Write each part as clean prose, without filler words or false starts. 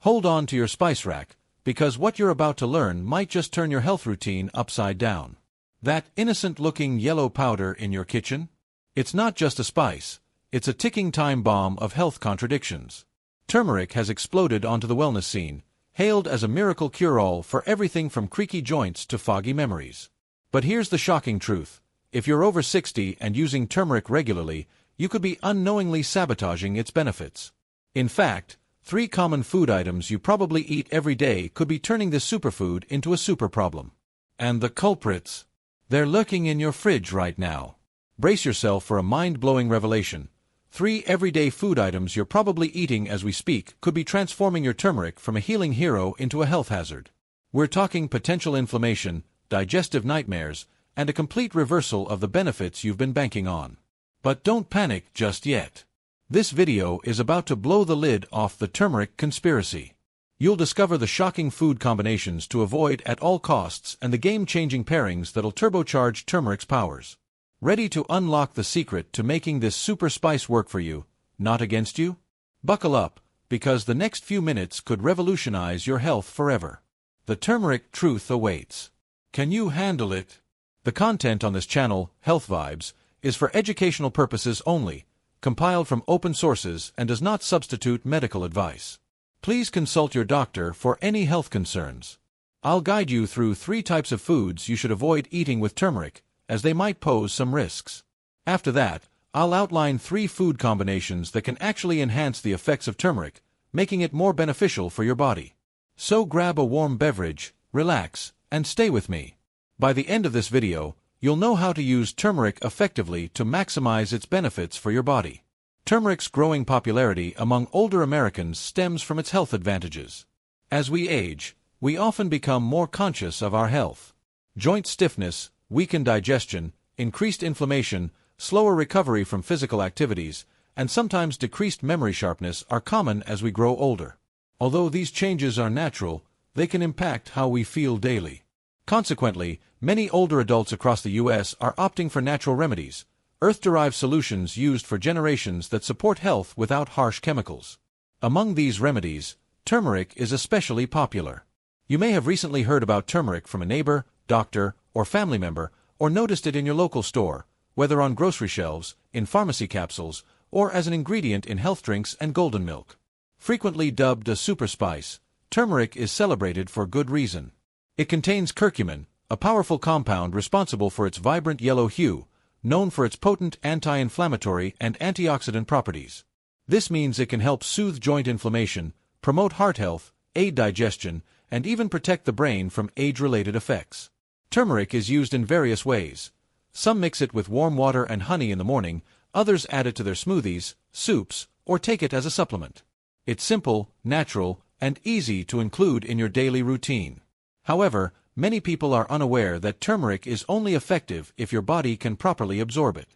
Hold on to your spice rack, because what you're about to learn might just turn your health routine upside down. That innocent-looking yellow powder in your kitchen? It's not just a spice, it's a ticking time bomb of health contradictions. Turmeric has exploded onto the wellness scene, hailed as a miracle cure-all for everything from creaky joints to foggy memories. But here's the shocking truth. If you're over 60 and using turmeric regularly, you could be unknowingly sabotaging its benefits. In fact, 3 common food items you probably eat every day could be turning this superfood into a super problem. And the culprits? They're lurking in your fridge right now. Brace yourself for a mind-blowing revelation. 3 everyday food items you're probably eating as we speak could be transforming your turmeric from a healing hero into a health hazard. We're talking potential inflammation, digestive nightmares, and a complete reversal of the benefits you've been banking on. But don't panic just yet. This video is about to blow the lid off the turmeric conspiracy. You'll discover the shocking food combinations to avoid at all costs and the game-changing pairings that'll turbocharge turmeric's powers. Ready to unlock the secret to making this super spice work for you, not against you? Buckle up, because the next few minutes could revolutionize your health forever. The turmeric truth awaits. Can you handle it? The content on this channel, Health Vibes, is for educational purposes only, compiled from open sources and does not substitute medical advice. Please consult your doctor for any health concerns. I'll guide you through 3 types of foods you should avoid eating with turmeric, as they might pose some risks. After that, I'll outline 3 food combinations that can actually enhance the effects of turmeric, making it more beneficial for your body. So grab a warm beverage, relax, and stay with me. By the end of this video, you'll know how to use turmeric effectively to maximize its benefits for your body. Turmeric's growing popularity among older Americans stems from its health advantages. As we age, we often become more conscious of our health. Joint stiffness, weakened digestion, increased inflammation, slower recovery from physical activities, and sometimes decreased memory sharpness are common as we grow older. Although these changes are natural, they can impact how we feel daily. Consequently, many older adults across the U.S. are opting for natural remedies, earth-derived solutions used for generations that support health without harsh chemicals. Among these remedies, turmeric is especially popular. You may have recently heard about turmeric from a neighbor, doctor, or family member, or noticed it in your local store, whether on grocery shelves, in pharmacy capsules, or as an ingredient in health drinks and golden milk. Frequently dubbed a super spice, turmeric is celebrated for good reason. It contains curcumin, a powerful compound responsible for its vibrant yellow hue, known for its potent anti-inflammatory and antioxidant properties. This means it can help soothe joint inflammation, promote heart health, aid digestion, and even protect the brain from age-related effects. Turmeric is used in various ways. Some mix it with warm water and honey in the morning, others add it to their smoothies, soups, or take it as a supplement. It's simple, natural, and easy to include in your daily routine. However, many people are unaware that turmeric is only effective if your body can properly absorb it.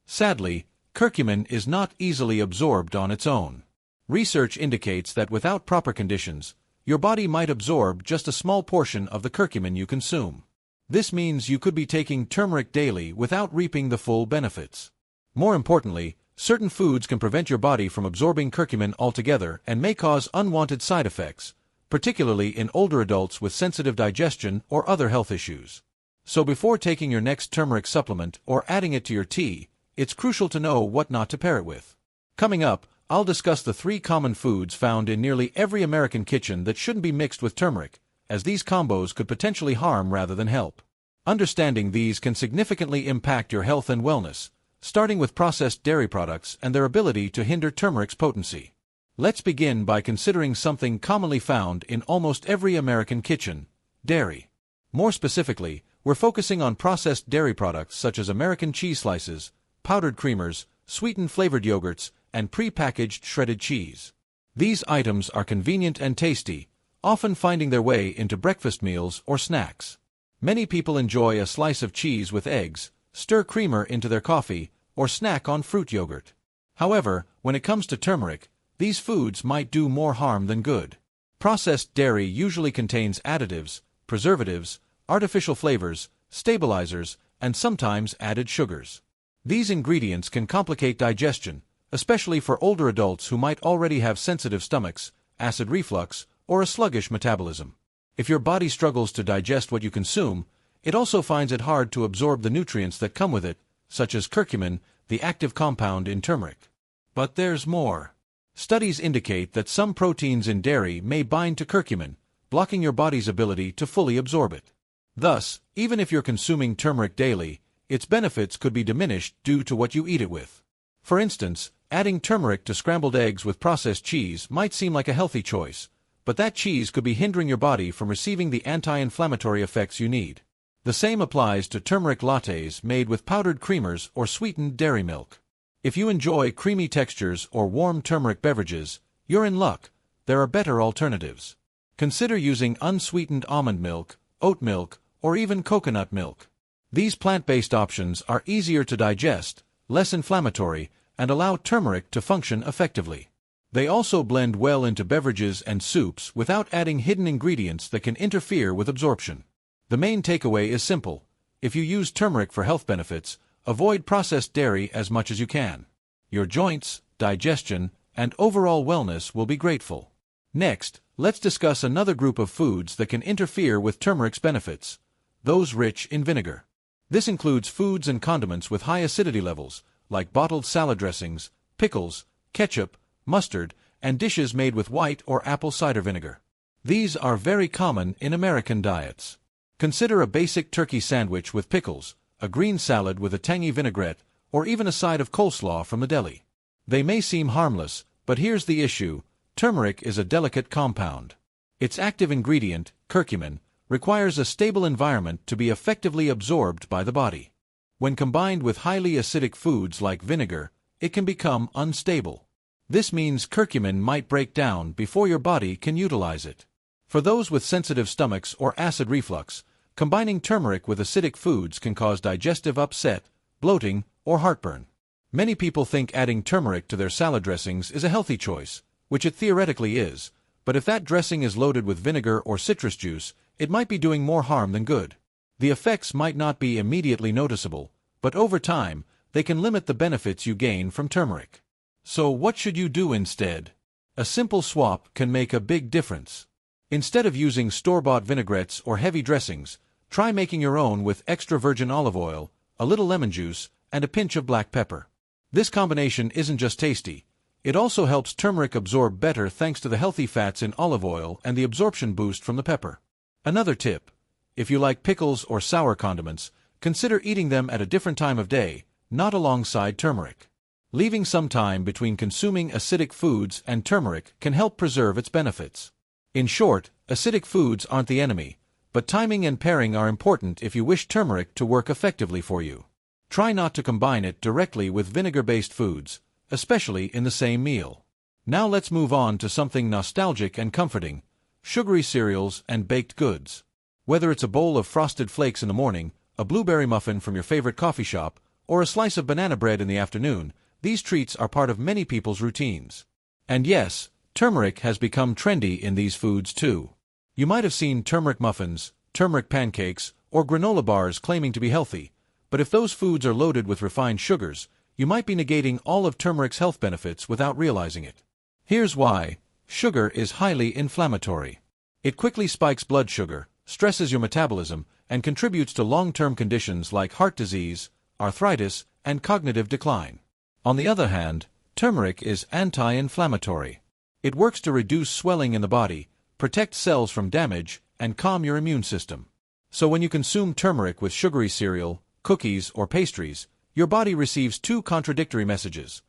Sadly, curcumin is not easily absorbed on its own. Research indicates that without proper conditions, your body might absorb just a small portion of the curcumin you consume. This means you could be taking turmeric daily without reaping the full benefits. More importantly, certain foods can prevent your body from absorbing curcumin altogether and may cause unwanted side effects, particularly in older adults with sensitive digestion or other health issues. So before taking your next turmeric supplement or adding it to your tea, it's crucial to know what not to pair it with. Coming up, I'll discuss the 3 common foods found in nearly every American kitchen that shouldn't be mixed with turmeric, as these combos could potentially harm rather than help. Understanding these can significantly impact your health and wellness, starting with processed dairy products and their ability to hinder turmeric's potency. Let's begin by considering something commonly found in almost every American kitchen: dairy. More specifically, we're focusing on processed dairy products such as American cheese slices, powdered creamers, sweetened flavored yogurts, and pre-packaged shredded cheese. These items are convenient and tasty, often finding their way into breakfast meals or snacks. Many people enjoy a slice of cheese with eggs, stir creamer into their coffee, or snack on fruit yogurt. However, when it comes to turmeric, these foods might do more harm than good. Processed dairy usually contains additives, preservatives, artificial flavors, stabilizers, and sometimes added sugars. These ingredients can complicate digestion, especially for older adults who might already have sensitive stomachs, acid reflux, or a sluggish metabolism. If your body struggles to digest what you consume, it also finds it hard to absorb the nutrients that come with it, such as curcumin, the active compound in turmeric. But there's more. Studies indicate that some proteins in dairy may bind to curcumin, blocking your body's ability to fully absorb it. Thus, even if you're consuming turmeric daily, its benefits could be diminished due to what you eat it with. For instance, adding turmeric to scrambled eggs with processed cheese might seem like a healthy choice, but that cheese could be hindering your body from receiving the anti-inflammatory effects you need. The same applies to turmeric lattes made with powdered creamers or sweetened dairy milk. If you enjoy creamy textures or warm turmeric beverages, you're in luck. There are better alternatives. Consider using unsweetened almond milk, oat milk, or even coconut milk. These plant-based options are easier to digest, less inflammatory, and allow turmeric to function effectively. They also blend well into beverages and soups without adding hidden ingredients that can interfere with absorption. The main takeaway is simple. If you use turmeric for health benefits, avoid processed dairy as much as you can. Your joints, digestion, and overall wellness will be grateful. Next, let's discuss another group of foods that can interfere with turmeric's benefits: those rich in vinegar. This includes foods and condiments with high acidity levels, like bottled salad dressings, pickles, ketchup, mustard, and dishes made with white or apple cider vinegar. These are very common in American diets. Consider a basic turkey sandwich with pickles, a green salad with a tangy vinaigrette, or even a side of coleslaw from the deli. They may seem harmless, but here's the issue: turmeric is a delicate compound. Its active ingredient, curcumin, requires a stable environment to be effectively absorbed by the body. When combined with highly acidic foods like vinegar, it can become unstable. This means curcumin might break down before your body can utilize it. For those with sensitive stomachs or acid reflux, combining turmeric with acidic foods can cause digestive upset, bloating, or heartburn. Many people think adding turmeric to their salad dressings is a healthy choice, which it theoretically is, but if that dressing is loaded with vinegar or citrus juice, it might be doing more harm than good. The effects might not be immediately noticeable, but over time, they can limit the benefits you gain from turmeric. So what should you do instead? A simple swap can make a big difference. Instead of using store-bought vinaigrettes or heavy dressings, try making your own with extra virgin olive oil, a little lemon juice, and a pinch of black pepper. This combination isn't just tasty, it also helps turmeric absorb better thanks to the healthy fats in olive oil and the absorption boost from the pepper. Another tip: if you like pickles or sour condiments, consider eating them at a different time of day, not alongside turmeric. Leaving some time between consuming acidic foods and turmeric can help preserve its benefits. In short, acidic foods aren't the enemy, but timing and pairing are important if you wish turmeric to work effectively for you. Try not to combine it directly with vinegar-based foods, especially in the same meal. Now let's move on to something nostalgic and comforting: sugary cereals and baked goods. Whether it's a bowl of frosted flakes in the morning, a blueberry muffin from your favorite coffee shop, or a slice of banana bread in the afternoon, these treats are part of many people's routines. And yes, turmeric has become trendy in these foods too. You might have seen turmeric muffins, turmeric pancakes, or granola bars claiming to be healthy, but if those foods are loaded with refined sugars, you might be negating all of turmeric's health benefits without realizing it. Here's why: sugar is highly inflammatory. It quickly spikes blood sugar, stresses your metabolism, and contributes to long-term conditions like heart disease, arthritis, and cognitive decline. On the other hand, turmeric is anti-inflammatory. It works to reduce swelling in the body, protect cells from damage, and calm your immune system. So when you consume turmeric with sugary cereal, cookies, or pastries, your body receives two contradictory messages: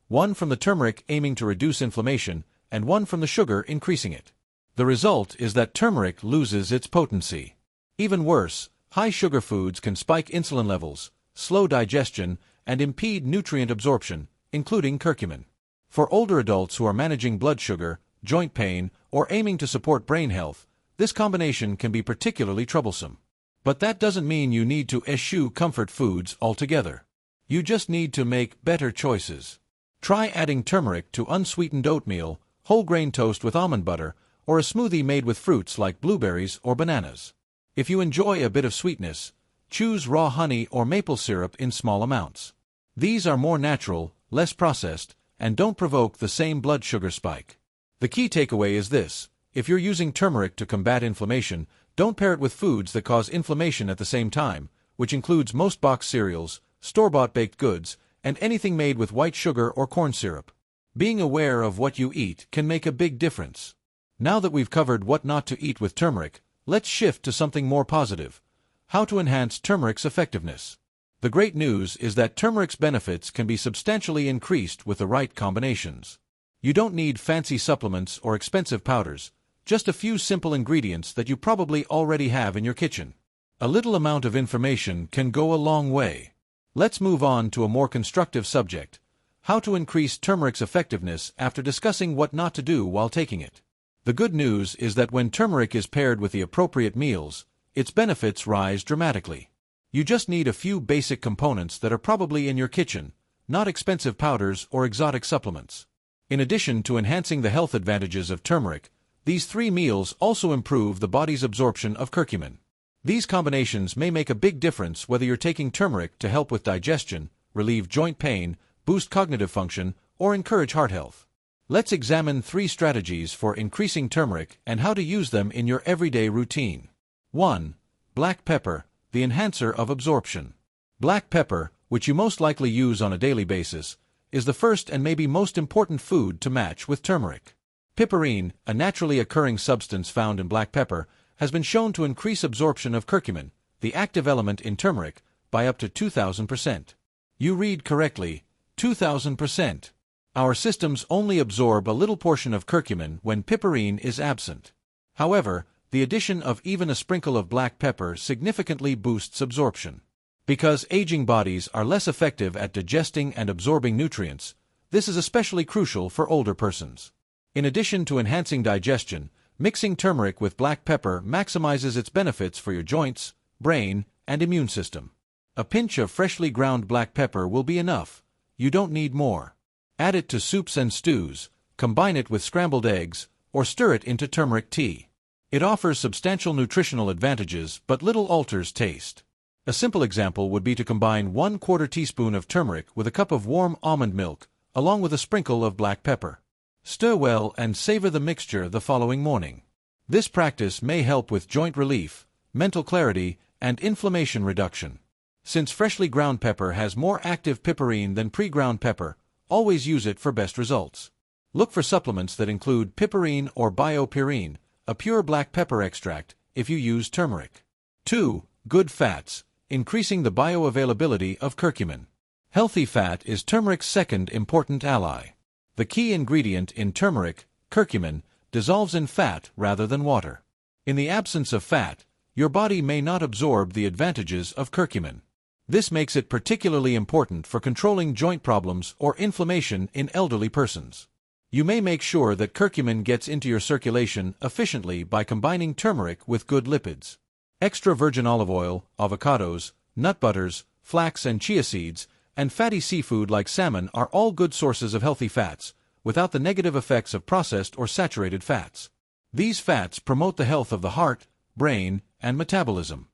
one from the turmeric aiming to reduce inflammation, and one from the sugar increasing it. The result is that turmeric loses its potency. Even worse, high sugar foods can spike insulin levels, slow digestion, and impede nutrient absorption, including curcumin. For older adults who are managing blood sugar, joint pain, or aiming to support brain health, this combination can be particularly troublesome. But that doesn't mean you need to eschew comfort foods altogether. You just need to make better choices. Try adding turmeric to unsweetened oatmeal, whole grain toast with almond butter, or a smoothie made with fruits like blueberries or bananas. If you enjoy a bit of sweetness, choose raw honey or maple syrup in small amounts. These are more natural, less processed, and don't provoke the same blood sugar spike. The key takeaway is this: If you're using turmeric to combat inflammation, don't pair it with foods that cause inflammation at the same time, which includes most boxed cereals, store-bought baked goods, and anything made with white sugar or corn syrup. Being aware of what you eat can make a big difference. Now that we've covered what not to eat with turmeric, let's shift to something more positive: how to enhance turmeric's effectiveness. The great news is that turmeric's benefits can be substantially increased with the right combinations. You don't need fancy supplements or expensive powders, just a few simple ingredients that you probably already have in your kitchen. A little amount of information can go a long way. Let's move on to a more constructive subject: how to increase turmeric's effectiveness after discussing what not to do while taking it. The good news is that when turmeric is paired with the appropriate meals, its benefits rise dramatically. You just need a few basic components that are probably in your kitchen, not expensive powders or exotic supplements. In addition to enhancing the health advantages of turmeric, these 3 meals also improve the body's absorption of curcumin. These combinations may make a big difference whether you're taking turmeric to help with digestion, relieve joint pain, boost cognitive function, or encourage heart health. Let's examine 3 strategies for increasing turmeric and how to use them in your everyday routine. 1. Black pepper, the enhancer of absorption. Black pepper, which you most likely use on a daily basis, is the first and maybe most important food to match with turmeric. Piperine, a naturally occurring substance found in black pepper, has been shown to increase absorption of curcumin, the active element in turmeric, by up to 2,000%. You read correctly, 2,000%. Our systems only absorb a little portion of curcumin when piperine is absent. However, the addition of even a sprinkle of black pepper significantly boosts absorption. Because aging bodies are less effective at digesting and absorbing nutrients, this is especially crucial for older persons. In addition to enhancing digestion, mixing turmeric with black pepper maximizes its benefits for your joints, brain, and immune system. A pinch of freshly ground black pepper will be enough. You don't need more. Add it to soups and stews, combine it with scrambled eggs, or stir it into turmeric tea. It offers substantial nutritional advantages but little alters taste. A simple example would be to combine 1/4 teaspoon of turmeric with a cup of warm almond milk, along with a sprinkle of black pepper. Stir well and savor the mixture the following morning. This practice may help with joint relief, mental clarity, and inflammation reduction. Since freshly ground pepper has more active piperine than pre-ground pepper, always use it for best results. Look for supplements that include piperine or biopyrine, a pure black pepper extract, if you use turmeric. 2. Good fats, increasing the bioavailability of curcumin. Healthy fat is turmeric's second important ally. The key ingredient in turmeric, curcumin, dissolves in fat rather than water. In the absence of fat, your body may not absorb the advantages of curcumin. This makes it particularly important for controlling joint problems or inflammation in elderly persons. You may make sure that curcumin gets into your circulation efficiently by combining turmeric with good lipids. Extra virgin olive oil, avocados, nut butters, flax and chia seeds, and fatty seafood like salmon are all good sources of healthy fats, without the negative effects of processed or saturated fats. These fats promote the health of the heart, brain, and metabolism.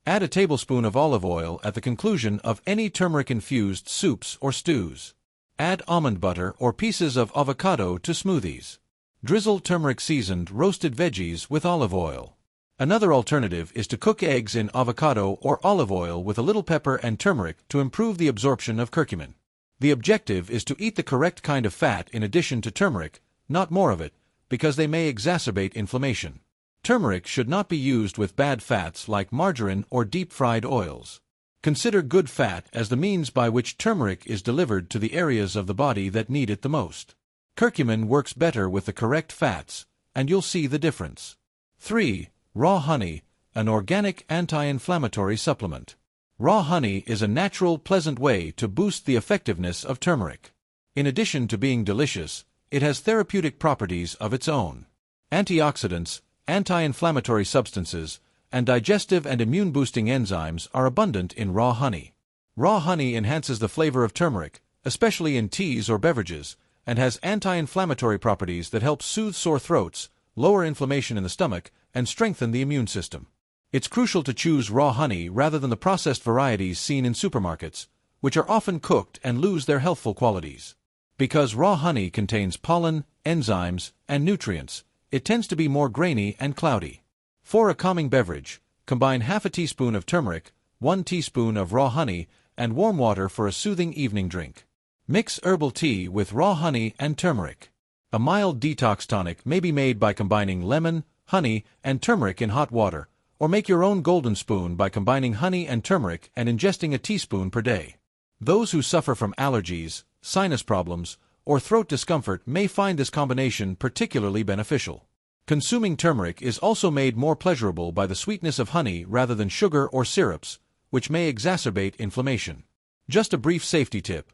Add a tablespoon of olive oil at the conclusion of any turmeric-infused soups or stews. Add almond butter or pieces of avocado to smoothies. Drizzle turmeric-seasoned roasted veggies with olive oil. Another alternative is to cook eggs in avocado or olive oil with a little pepper and turmeric to improve the absorption of curcumin. The objective is to eat the correct kind of fat in addition to turmeric, not more of it, because they may exacerbate inflammation. Turmeric should not be used with bad fats like margarine or deep-fried oils. Consider good fat as the means by which turmeric is delivered to the areas of the body that need it the most. Curcumin works better with the correct fats, and you'll see the difference. 3. Raw honey, an organic anti-inflammatory supplement. Raw honey is a natural, pleasant way to boost the effectiveness of turmeric. In addition to being delicious, it has therapeutic properties of its own. Antioxidants, anti-inflammatory substances, and digestive and immune-boosting enzymes are abundant in raw honey. Raw honey enhances the flavor of turmeric, especially in teas or beverages, and has anti-inflammatory properties that help soothe sore throats, lower inflammation in the stomach, and strengthen the immune system. It's crucial to choose raw honey rather than the processed varieties seen in supermarkets, which are often cooked and lose their healthful qualities. Because raw honey contains pollen, enzymes, and nutrients, it tends to be more grainy and cloudy. For a calming beverage, combine half a teaspoon of turmeric, 1 teaspoon of raw honey, and warm water for a soothing evening drink. Mix herbal tea with raw honey and turmeric. A mild detox tonic may be made by combining lemon, honey, and turmeric in hot water, or make your own golden spoon by combining honey and turmeric and ingesting a teaspoon per day. Those who suffer from allergies, sinus problems, or throat discomfort may find this combination particularly beneficial. Consuming turmeric is also made more pleasurable by the sweetness of honey rather than sugar or syrups, which may exacerbate inflammation. Just a brief safety tip.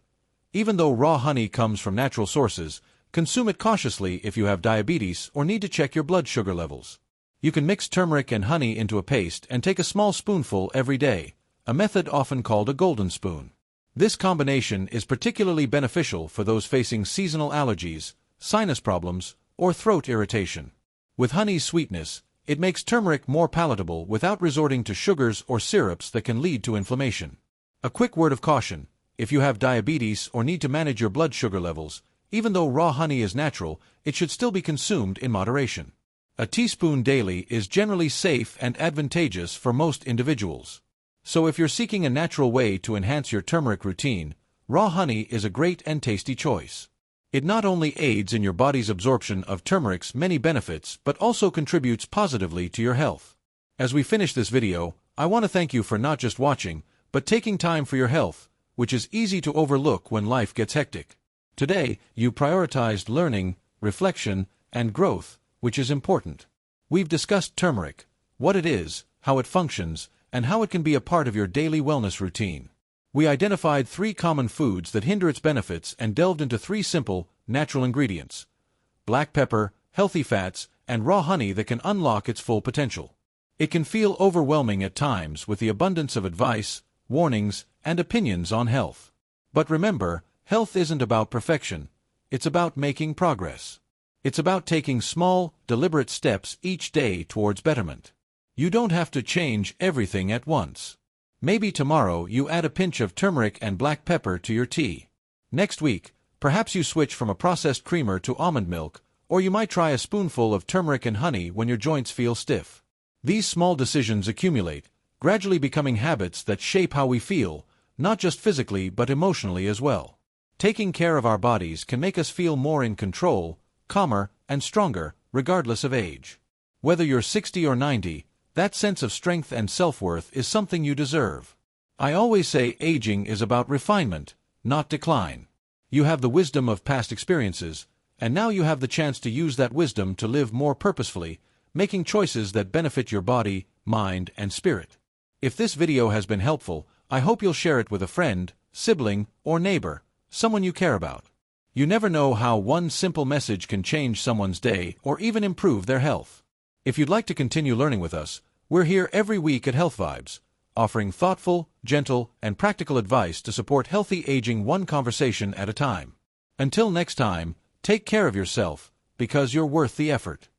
Even though raw honey comes from natural sources, consume it cautiously if you have diabetes or need to check your blood sugar levels. You can mix turmeric and honey into a paste and take a small spoonful every day, a method often called a golden spoon. This combination is particularly beneficial for those facing seasonal allergies, sinus problems, or throat irritation. With honey's sweetness, it makes turmeric more palatable without resorting to sugars or syrups that can lead to inflammation. A quick word of caution: if you have diabetes or need to manage your blood sugar levels, even though raw honey is natural, it should still be consumed in moderation. A teaspoon daily is generally safe and advantageous for most individuals. So if you're seeking a natural way to enhance your turmeric routine, raw honey is a great and tasty choice. It not only aids in your body's absorption of turmeric's many benefits but also contributes positively to your health. As we finish this video, I want to thank you for not just watching, but taking time for your health, which is easy to overlook when life gets hectic. Today, you prioritized learning, reflection, and growth, which is important. We've discussed turmeric, what it is, how it functions, and how it can be a part of your daily wellness routine. We identified 3 common foods that hinder its benefits and delved into 3 simple, natural ingredients: black pepper, healthy fats, and raw honey that can unlock its full potential. It can feel overwhelming at times with the abundance of advice, warnings, and opinions on health. But remember, health isn't about perfection, it's about making progress. It's about taking small, deliberate steps each day towards betterment. You don't have to change everything at once. Maybe tomorrow you add a pinch of turmeric and black pepper to your tea. Next week, perhaps you switch from a processed creamer to almond milk, or you might try a spoonful of turmeric and honey when your joints feel stiff. These small decisions accumulate, gradually becoming habits that shape how we feel, not just physically but emotionally as well. Taking care of our bodies can make us feel more in control, calmer, and stronger, regardless of age. Whether you're 60 or 90, that sense of strength and self-worth is something you deserve. I always say aging is about refinement, not decline. You have the wisdom of past experiences, and now you have the chance to use that wisdom to live more purposefully, making choices that benefit your body, mind, and spirit. If this video has been helpful, I hope you'll share it with a friend, sibling, or neighbor, someone you care about. You never know how one simple message can change someone's day or even improve their health. If you'd like to continue learning with us, we're here every week at Health Vibes, offering thoughtful, gentle, and practical advice to support healthy aging one conversation at a time. Until next time, take care of yourself, because you're worth the effort.